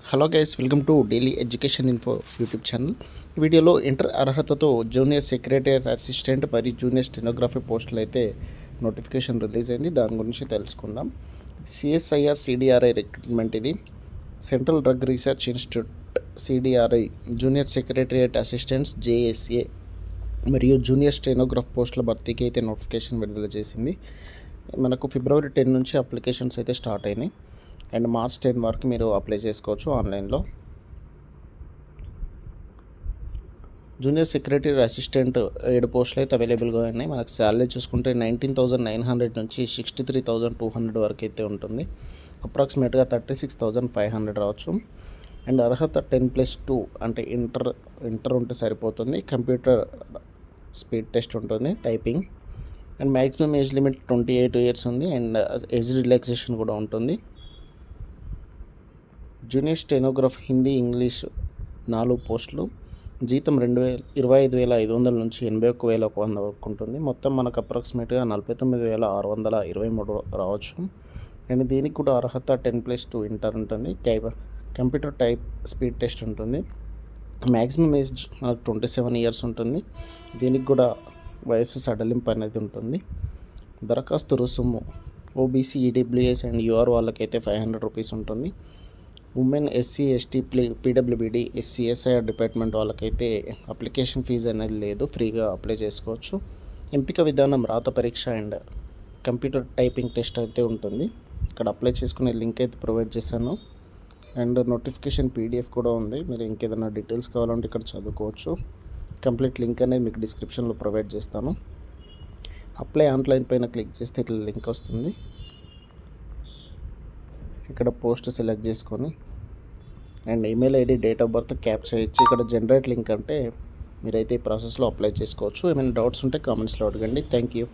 Hello guys, welcome to daily education info YouTube channel. ఈ వీడియోలో inter అర్హతతో junior secretary assistant మరియు junior stenography పోస్టులు అయితే నోటిఫికేషన్ రిలీజ్ అయింది. దాని గురించి తెలుసుకుందాం. CSIR CDRI recruitment. ఇది central drug research institute CDRI junior secretariat assistants JSA మరియు జూనియర్ స్టెనోగ్రాఫ్ పోస్టుల భర్తీకి అయితే నోటిఫికేషన్ విడుదల చేసింది. మనకు ఫిబ్రవరి 10 నుంచి అప్లికేషన్స్ అయితే స్టార్ట్ అయినాయి అండ్ మార్చ్ 10 వరకు మీరు అప్లై చేసుకోవచ్చు ఆన్లైన్లో. జూనియర్ సెక్రటరీ అసిస్టెంట్ 7 పోస్టులు అయితే అవైలబుల్గా ఉన్నాయి. మనకు శాలరీ చూసుకుంటే 19,900 నుంచి 63,200 వరకు అయితే ఉంటుంది. అప్రాక్సిమేట్గా 36,500 రావచ్చు. అండ్ అర్హత 10+2 అంటే ఇంటర్ ఉంటే సరిపోతుంది. కంప్యూటర్ స్పీడ్ టెస్ట్ ఉంటుంది, typing. And maximum age limit 28 years ఉంది అండ్ ఏజ్ రిలాక్సేషన్ కూడా ఉంటుంది. జూనియర్ స్టెనోగ్రాఫ్ హిందీ, ఇంగ్లీష్ 4 పోస్టులు. జీతం 25,500 నుంచి 81,100 వరకు ఉంటుంది. మొత్తం మనకు అప్రాక్సిమేట్గా 49,623 రావచ్చు. అండ్ దీనికి కూడా అర్హత 10+2 ఇంటర్ ఉంటుంది. కంప్యూటర్ టైప్ స్పీడ్ టెస్ట్ ఉంటుంది. మ్యాక్సిమం ఏజ్ మనకు 27 ఇయర్స్ ఉంటుంది. దీనికి కూడా వయసు సడలింపు అనేది ఉంటుంది. దరఖాస్తు రుసుము ఓబీసీ, ఈడబ్ల్యూఎస్ అండ్ యూఆర్ వాళ్ళకైతే 500 రూపీస్ ఉంటుంది. Women, SC, ST, PWBD, ఎస్సీఎస్ఐఆర్ department వాళ్ళకైతే అప్లికేషన్ ఫీజు అనేది లేదు, ఫ్రీగా అప్లై చేసుకోవచ్చు. ఎంపిక విధానం రాత పరీక్ష అండ్ కంప్యూటర్ టైపింగ్ టెస్ట్ అయితే ఉంటుంది. ఇక్కడ అప్లై చేసుకునే లింక్ అయితే ప్రొవైడ్ చేశాను అండ్ నోటిఫికేషన్ పీడిఎఫ్ కూడా ఉంది. మీరు ఇంకేదైనా డీటెయిల్స్ కావాలంటే ఇక్కడ చదువుకోవచ్చు. కంప్లీట్ లింక్ అనేది మీకు డిస్క్రిప్షన్లో ప్రొవైడ్ చేస్తాను. అప్లై ఆన్లైన్ పైన క్లిక్ చేస్తే ఇక్కడ లింక్ వస్తుంది. ఇక్కడ పోస్ట్ సెలెక్ట్ చేసుకొని and email ID, date of birth capture ఇచ్చి ఇక్కడ జనరేట్ లింక్ అంటే మీరైతే ఈ ప్రాసెస్లో అప్లై చేసుకోవచ్చు. ఏమైనా డౌట్స్ ఉంటే కామెంట్స్లో అడగండి. Thank you.